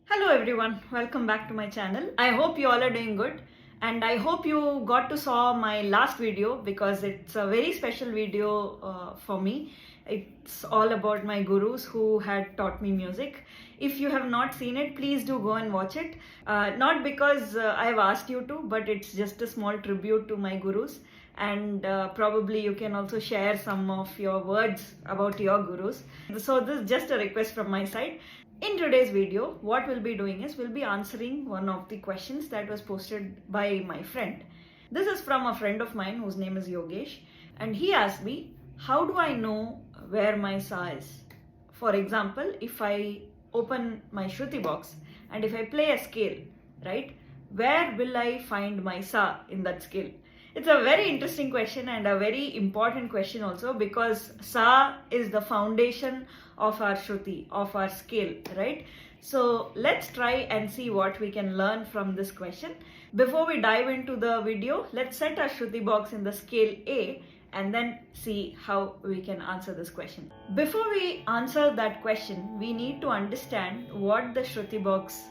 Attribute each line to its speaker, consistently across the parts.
Speaker 1: Hello everyone, welcome back to my channel. I hope you all are doing good and I hope you got to saw my last video because it's a very special video for me. It's all about my gurus who had taught me music. If you have not seen it, please do go and watch it. Not because I have asked you to, but it's just a small tribute to my gurus, and probably you can also share some of your words about your gurus. So this is just a request from my side. In today's video, what we'll be doing is we'll be answering one of the questions that was posted by my friend. This is from a friend of mine whose name is Yogesh, and he asked me, how do I know where my sa is? For example, if I open my Shruti box and if I play a scale, right, where will I find my sa in that scale? It's a very interesting question and a very important question also, because sa is the foundation of our Shruti, of our scale, right? So let's try and see what we can learn from this question. Before we dive into the video, let's set our Shruti box in the scale A and then see how we can answer this question. Before we answer that question, we need to understand what the Shruti box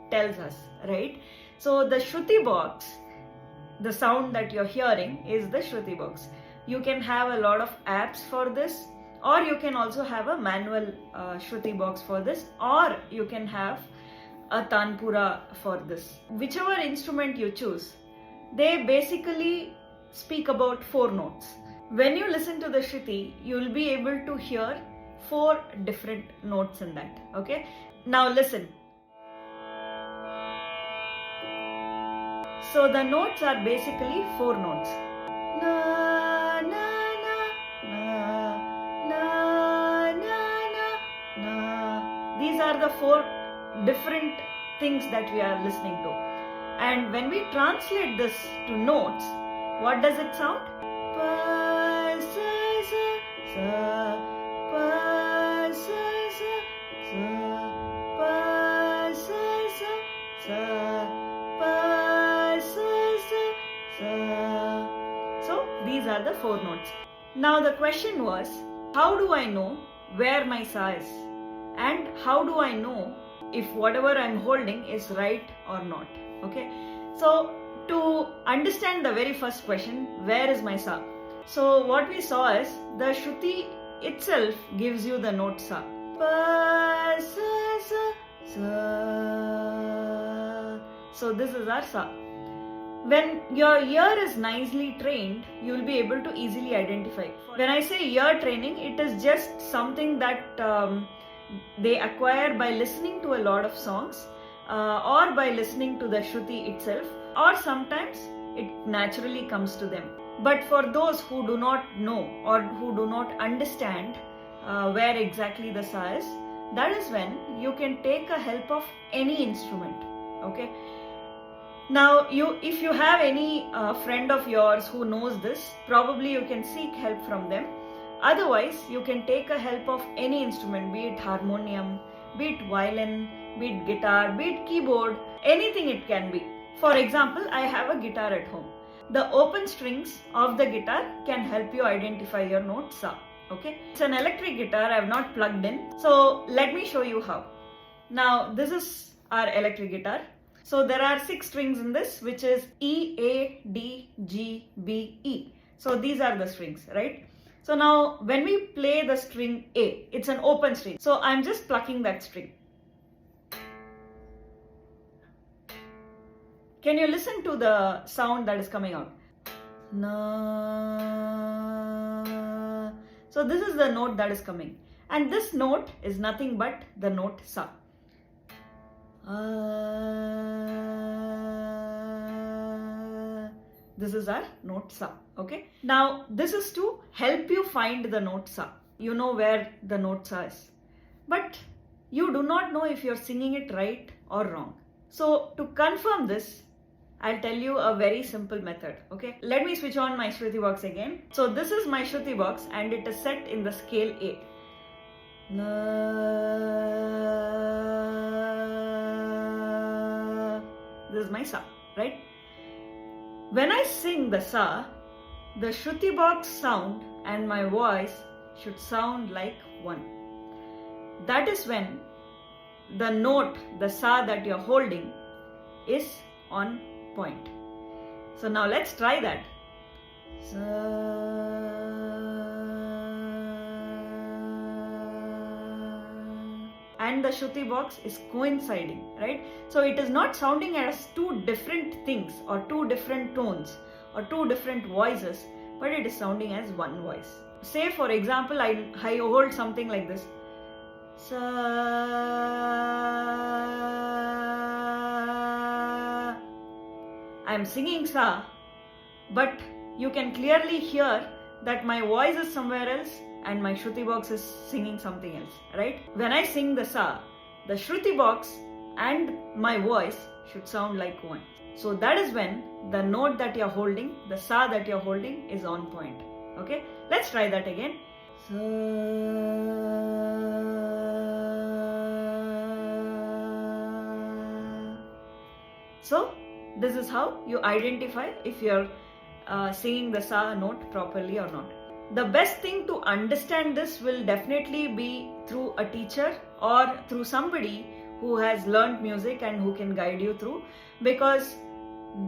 Speaker 1: tells us, right? So the Shruti box, the sound that you're hearing, is the Shruti box. You can have a lot of apps for this, or you can also have a manual Shruti box for this, or you can have a Tanpura for this. Whichever instrument you choose, they basically speak about 4 notes. When you listen to the Shruti, you will be able to hear 4 different notes in that, okay? Now listen. So the notes are basically 4 notes. Na, na, na, na, na, na, na, na. These are the 4 different things that we are listening to. And when we translate this to notes, what does it sound? Pa, sa, sa, sa, pa, sa, sa, sa, pa, sa, sa, sa, pa. So these are the 4 notes. Now the question was, how do I know where my sa is? And how do I know if whatever I'm holding is right or not? Okay. So to understand the very first question, where is my sa? So what we saw is the Shruti itself gives you the note sa. Pa, sa, sa, sa. So this is our sa. When your ear is nicely trained, you will be able to easily identify. When I say ear training, it is just something that they acquire by listening to a lot of songs, or by listening to the Shruti itself, or sometimes it naturally comes to them. But for those who do not know or who do not understand where exactly the sa is, that is when you can take a help of any instrument, okay? Now, if you have any friend of yours who knows this, probably you can seek help from them. Otherwise, you can take a help of any instrument, be it harmonium, be it violin, be it guitar, be it keyboard, anything it can be. For example, I have a guitar at home. The open strings of the guitar can help you identify your note sa. Okay, it's an electric guitar. I have not plugged in. So let me show you how. Now, this is our electric guitar. So there are 6 strings in this, which is E, A, D, G, B, E. So these are the strings, right? So now when we play the string A, it's an open string. So I'm just plucking that string. Can you listen to the sound that is coming out? Na. So this is the note that is coming. And this note is nothing but the note sa. This is our note sa, okay? Now, this is to help you find the note sa. You know where the note sa is. But you do not know if you're singing it right or wrong. So, to confirm this, I'll tell you a very simple method, okay? Let me switch on my Shruti box again. So, this is my Shruti box and it is set in the scale A. This is my sa, right? When I sing the sa, the Shruti box sound and my voice should sound like one. That is when the note, the sa that you're holding is on point. So now let's try that. And the Shruti box is coinciding, right? So it is not sounding as two different things or two different tones or two different voices, but it is sounding as one voice. Say for example, I hold something like this. Sa. I am singing sa, but you can clearly hear that my voice is somewhere else and my Shruti box is singing something else, right? When I sing the sa, the Shruti box and my voice should sound like one. So that is when the note that you're holding, the sa that you're holding is on point. Okay, let's try that again. So this is how you identify if you're singing the sa note properly or not. The best thing to understand this will definitely be through a teacher or through somebody who has learned music and who can guide you through, because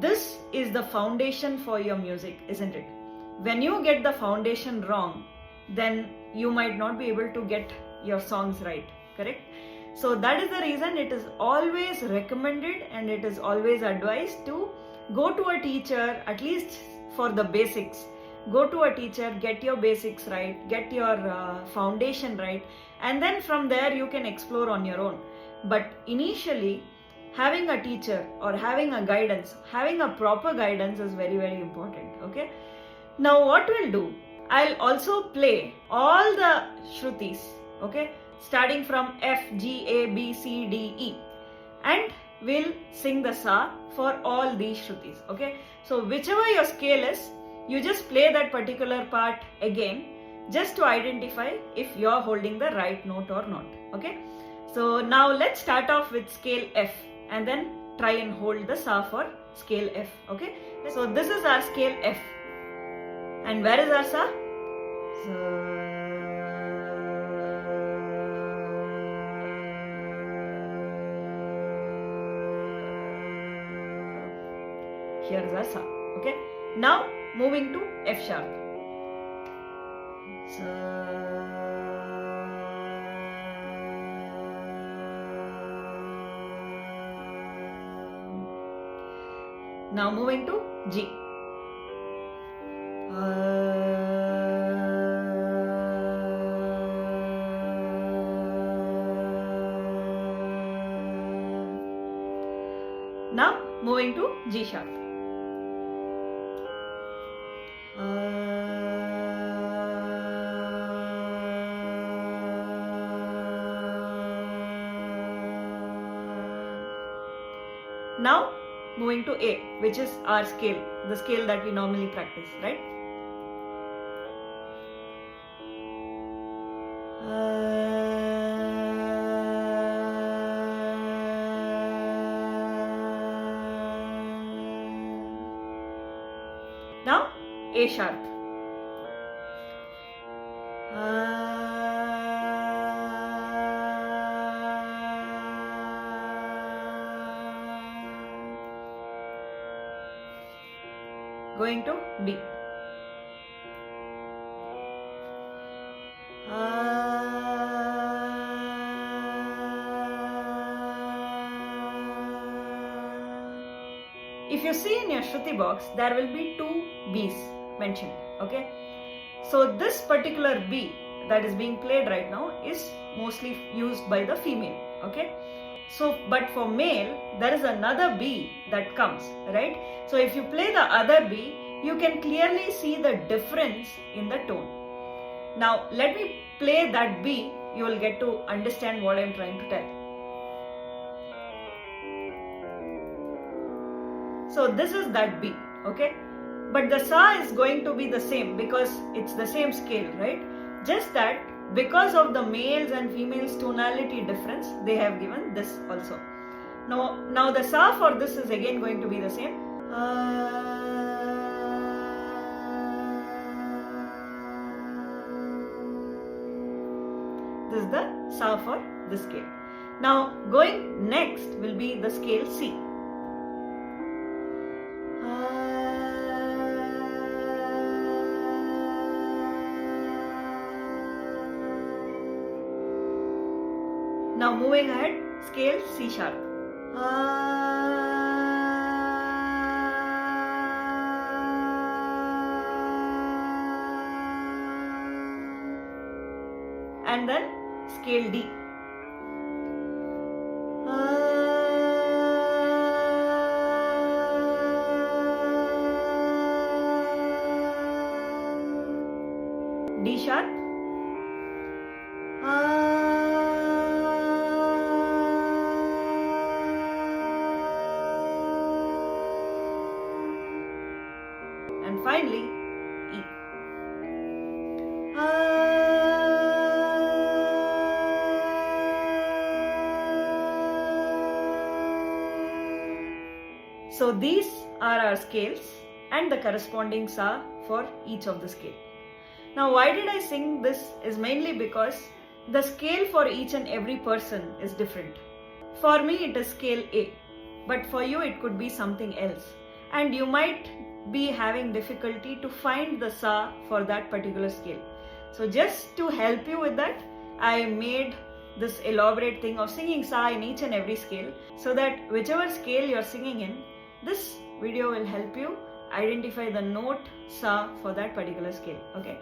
Speaker 1: this is the foundation for your music, isn't it? When you get the foundation wrong, then you might not be able to get your songs right, correct? So that is the reason it is always recommended and it is always advised to go to a teacher, at least for the basics. Go to a teacher, get your basics right, get your foundation right, and then from there you can explore on your own. But initially, having a teacher or having a guidance, having a proper guidance is very, very important, okay? Now what we'll do, I'll also play all the Shrutis, okay? Starting from F, G, A, B, C, D, E. And we'll sing the sa for all these Shrutis, okay? So whichever your scale is, you just play that particular part again, just to identify if you're holding the right note or not, okay? So now let's start off with scale F and then try and hold the sa for scale F, okay? So this is our scale F. And where is our sa? Here is our sa, okay? Now moving to F sharp. Now moving to G. Now moving to G sharp. Now moving to A, which is our scale, the scale that we normally practice, right? Now A sharp. Going to B. If you see in your Shruti box, there will be two B's mentioned, okay? So this particular B that is being played right now is mostly used by the female, okay? So, but for male, there is another B that comes, right? So if you play the other B, you can clearly see the difference in the tone. Now, let me play that B, you will get to understand what I am trying to tell. So this is that B, okay? But the sa is going to be the same because it's the same scale, right? Just that because of the males and females tonality difference, they have given this also. Now the sa for this is again going to be the same. This is the sa for this scale. Now going next will be the scale C. Now moving ahead, scale C sharp. And then scale D. D sharp. And finally, E. So these are our scales and the corresponding sa for each of the scale. Now why did I sing this is mainly because the scale for each and every person is different. For me it is scale A, but for you it could be something else. And you might be having difficulty to find the sa for that particular scale. So just to help you with that, I made this elaborate thing of singing sa in each and every scale, so that whichever scale you're singing in, this video will help you identify the note sa for that particular scale. Okay.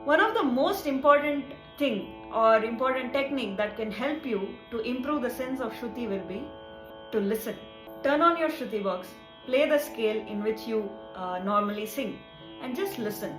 Speaker 1: One of the most important thing or important technique that can help you to improve the sense of Shruti will be to listen. Turn on your Shruti box, play the scale in which you normally sing, and just listen.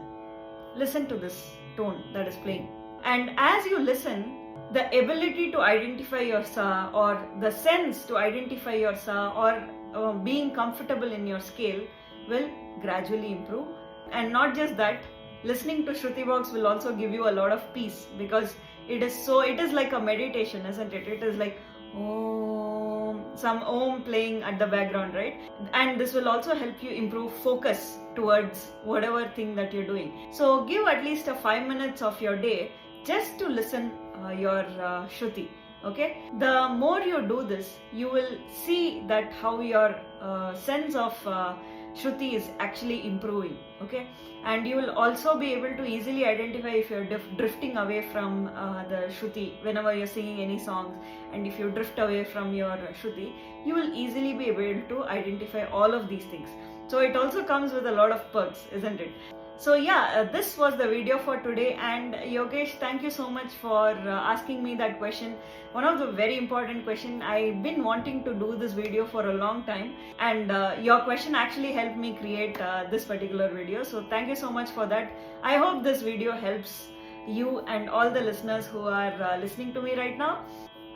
Speaker 1: Listen to this tone that is playing. And as you listen, the ability to identify your sa or the sense to identify your sa or being comfortable in your scale will gradually improve. And not just that, listening to Shruti box will also give you a lot of peace, because it is like a meditation, isn't it? It is like some om playing at the background, right? And this will also help you improve focus towards whatever thing that you're doing. So give at least 5 minutes of your day just to listen your Shruti. Okay, the more you do this, you will see that how your sense of Shruti is actually improving. Okay, and you will also be able to easily identify if you're drifting away from the Shruti whenever you're singing any songs. And if you drift away from your Shruti, you will easily be able to identify all of these things. So it also comes with a lot of perks, isn't it? So yeah, this was the video for today. And Yogesh, thank you so much for asking me that question. One of the very important question. I've been wanting to do this video for a long time, and your question actually helped me create this particular video. So thank you so much for that. I hope this video helps you and all the listeners who are listening to me right now.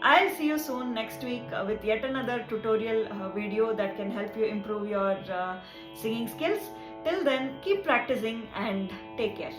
Speaker 1: I'll see you soon next week with yet another tutorial video that can help you improve your singing skills. Till then, keep practicing and take care.